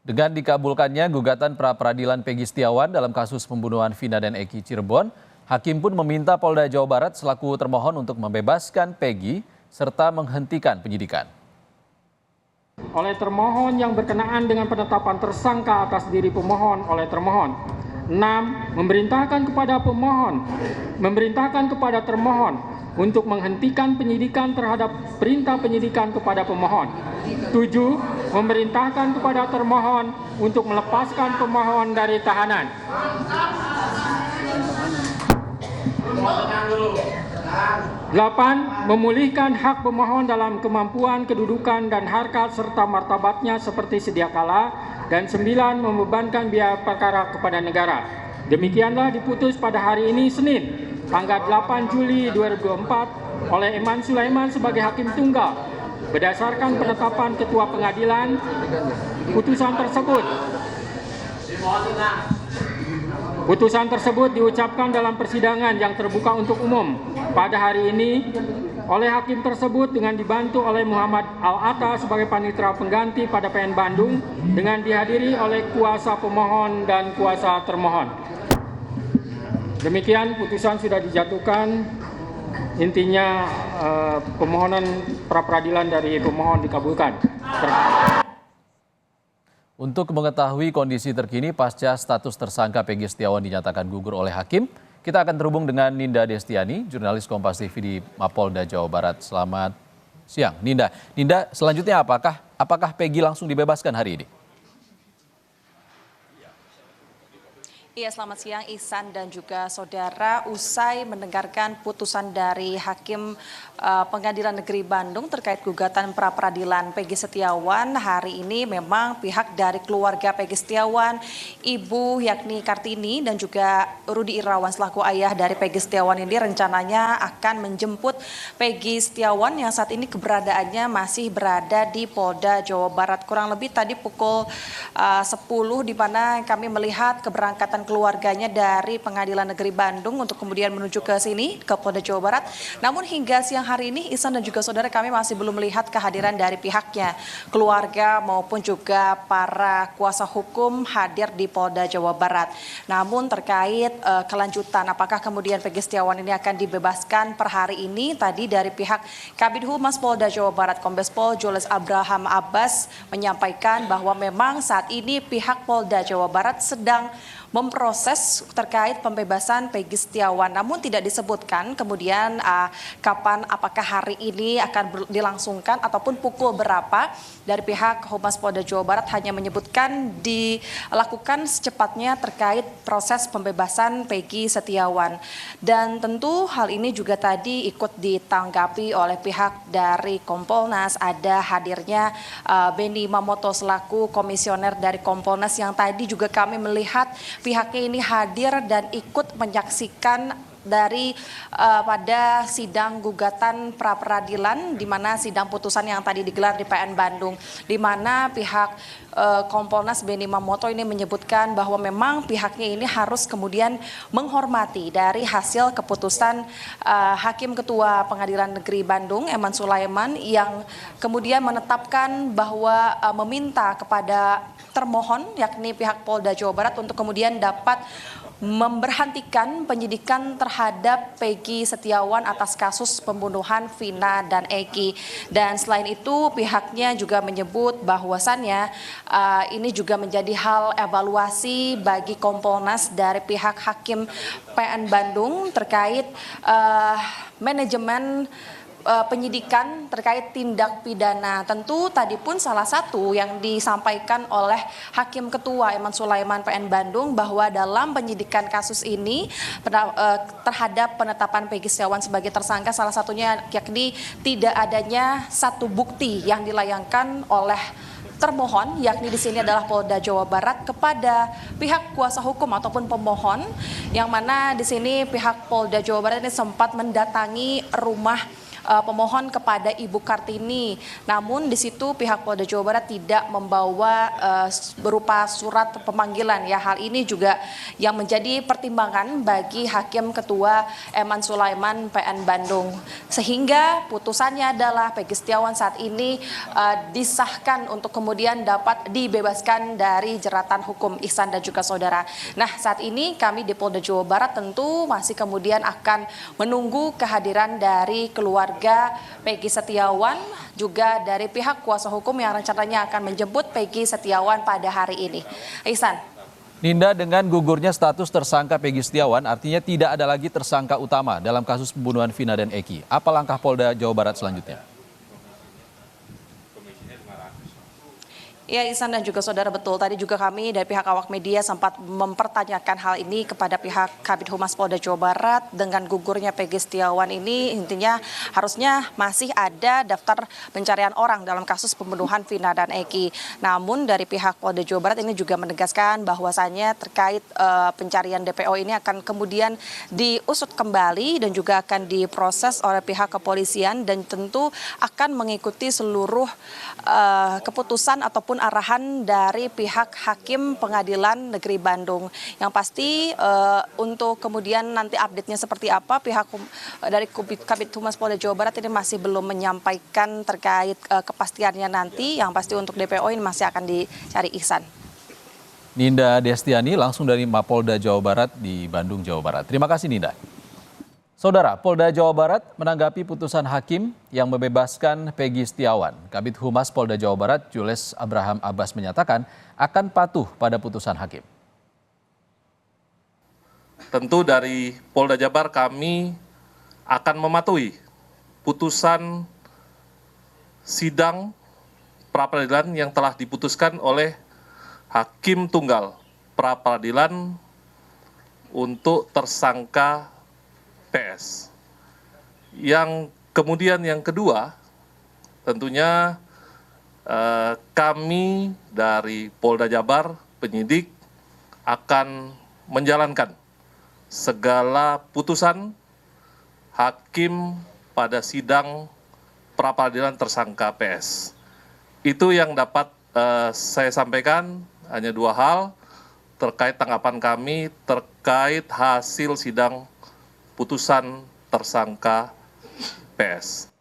Dengan dikabulkannya gugatan pra-peradilan Peggy Setiawan dalam kasus pembunuhan Vina dan Eki Cirebon, hakim pun meminta Polda Jawa Barat selaku termohon untuk membebaskan Peggy serta menghentikan penyidikan. Oleh termohon yang berkenaan dengan penetapan tersangka atas diri pemohon oleh termohon. 6. Memerintahkan kepada termohon untuk menghentikan penyidikan terhadap perintah penyidikan kepada pemohon. 7. Memerintahkan kepada termohon untuk melepaskan pemohon dari tahanan. 8. Memulihkan hak pemohon dalam kemampuan, kedudukan, dan harkat serta martabatnya seperti sedia kala. Dan 9. Membebankan biaya perkara kepada negara. Demikianlah diputus pada hari ini Senin, tanggal 8 Juli 2024 oleh Eman Sulaiman sebagai hakim tunggal. Berdasarkan penetapan Ketua Pengadilan, putusan tersebut diucapkan dalam persidangan yang terbuka untuk umum pada hari ini oleh hakim tersebut dengan dibantu oleh Muhammad Al-Atta sebagai panitera pengganti pada PN Bandung dengan dihadiri oleh kuasa pemohon dan kuasa termohon. Demikian putusan sudah dijatuhkan. Intinya permohonan pra-peradilan dari pemohon dikabulkan. Untuk mengetahui kondisi terkini pasca status tersangka Peggy Setiawan dinyatakan gugur oleh hakim, kita akan terhubung dengan Ninda Destiani, jurnalis Kompas TV di Mapolda Jawa Barat. Selamat siang, Ninda. Ninda, selanjutnya apakah Peggy langsung dibebaskan hari ini? Iya, selamat siang Ihsan dan juga saudara. Usai mendengarkan putusan dari Hakim Pengadilan Negeri Bandung terkait gugatan pra-peradilan Peggy Setiawan, hari ini memang pihak dari keluarga Peggy Setiawan, Ibu yakni Kartini dan juga Rudi Irawan selaku ayah dari Peggy Setiawan ini rencananya akan menjemput Peggy Setiawan yang saat ini keberadaannya masih berada di Polda Jawa Barat. Kurang lebih tadi pukul 10 di mana kami melihat keberangkatan keluarganya dari Pengadilan Negeri Bandung untuk kemudian menuju ke sini, ke Polda Jawa Barat. Namun hingga siang hari ini, Ihsan dan juga saudara, kami masih belum melihat kehadiran dari pihaknya, keluarga maupun juga para kuasa hukum hadir di Polda Jawa Barat. Namun terkait kelanjutan, apakah kemudian Peggy Setiawan ini akan dibebaskan per hari ini, tadi dari pihak Kabid Humas Polda Jawa Barat, Kombes Pol Julius Abraham Abbas menyampaikan bahwa memang saat ini pihak Polda Jawa Barat sedang memproses terkait pembebasan Peggy Setiawan. Namun tidak disebutkan kemudian kapan, apakah hari ini akan dilangsungkan ataupun pukul berapa. Dari pihak Humas Polda Jawa Barat hanya menyebutkan dilakukan secepatnya terkait proses pembebasan Peggy Setiawan. Dan tentu hal ini juga tadi ikut ditanggapi oleh pihak dari Kompolnas. Ada hadirnya Benny Mamoto selaku komisioner dari Kompolnas yang tadi juga kami melihat pihaknya ini hadir dan ikut menyaksikan dari pada sidang gugatan pra-peradilan, di mana sidang putusan yang tadi digelar di PN Bandung, di mana pihak Kompolnas Benny Mamoto ini menyebutkan bahwa memang pihaknya ini harus kemudian menghormati dari hasil keputusan Hakim Ketua Pengadilan Negeri Bandung Eman Sulaiman yang kemudian menetapkan bahwa meminta kepada termohon yakni pihak Polda Jawa Barat untuk kemudian dapat memberhentikan penyidikan terhadap Peggy Setiawan atas kasus pembunuhan Vina dan Eki. Dan selain itu pihaknya juga menyebut bahwasannya ini juga menjadi hal evaluasi bagi Kompolnas dari pihak Hakim PN Bandung terkait manajemen penyidikan terkait tindak pidana. Tentu tadi pun salah satu yang disampaikan oleh Hakim Ketua Eman Sulaiman PN Bandung bahwa dalam penyidikan kasus ini terhadap penetapan Peggy Setiawan sebagai tersangka salah satunya yakni tidak adanya satu bukti yang dilayangkan oleh termohon, yakni di sini adalah Polda Jawa Barat kepada pihak kuasa hukum ataupun pemohon, yang mana di sini pihak Polda Jawa Barat ini sempat mendatangi rumah pemohon kepada Ibu Kartini. Namun di situ pihak Polda Jawa Barat tidak membawa berupa surat pemanggilan ya. Hal ini juga yang menjadi pertimbangan bagi Hakim Ketua Eman Sulaiman PN Bandung. Sehingga putusannya adalah Peggy Setiawan saat ini disahkan untuk kemudian dapat dibebaskan dari jeratan hukum Ihsan dan juga saudara. Nah, saat ini kami di Polda Jawa Barat tentu masih kemudian akan menunggu kehadiran dari keluarga Peggy Setiawan, juga dari pihak kuasa hukum yang rencananya akan menjemput Peggy Setiawan pada hari ini. Ihsan. Ninda, dengan gugurnya status tersangka Peggy Setiawan artinya tidak ada lagi tersangka utama dalam kasus pembunuhan Vina dan Eki. Apa langkah Polda Jawa Barat selanjutnya? Ya, Ihsan dan juga saudara, betul. Tadi juga kami dari pihak awak media sempat mempertanyakan hal ini kepada pihak Kabid Humas Polda Jawa Barat. Dengan gugurnya Peggy Setiawan ini intinya harusnya masih ada daftar pencarian orang dalam kasus pembunuhan Vina dan Eki. Namun dari pihak Polda Jawa Barat ini juga menegaskan bahwasannya terkait pencarian DPO ini akan kemudian diusut kembali dan juga akan diproses oleh pihak kepolisian dan tentu akan mengikuti seluruh keputusan ataupun arahan dari pihak Hakim Pengadilan Negeri Bandung. Yang pasti untuk kemudian nanti update-nya seperti apa, pihak dari Kabid Humas Polda Jawa Barat ini masih belum menyampaikan terkait kepastiannya nanti. Yang pasti untuk DPO ini masih akan dicari Ihsan. Ninda Destiani langsung dari Mapolda Jawa Barat di Bandung, Jawa Barat. Terima kasih, Ninda. Saudara, Polda Jawa Barat menanggapi putusan hakim yang membebaskan Peggy Setiawan. Kabid Humas Polda Jawa Barat, Jules Abraham Abbas menyatakan akan patuh pada putusan hakim. Tentu dari Polda Jabar kami akan mematuhi putusan sidang pra-peradilan yang telah diputuskan oleh Hakim Tunggal pra-peradilan untuk tersangka PS. Yang kemudian yang kedua, tentunya kami dari Polda Jabar, penyidik, akan menjalankan segala putusan hakim pada sidang pra-peradilan tersangka PS. Itu yang dapat saya sampaikan, hanya dua hal terkait tanggapan kami terkait hasil sidang putusan tersangka PS.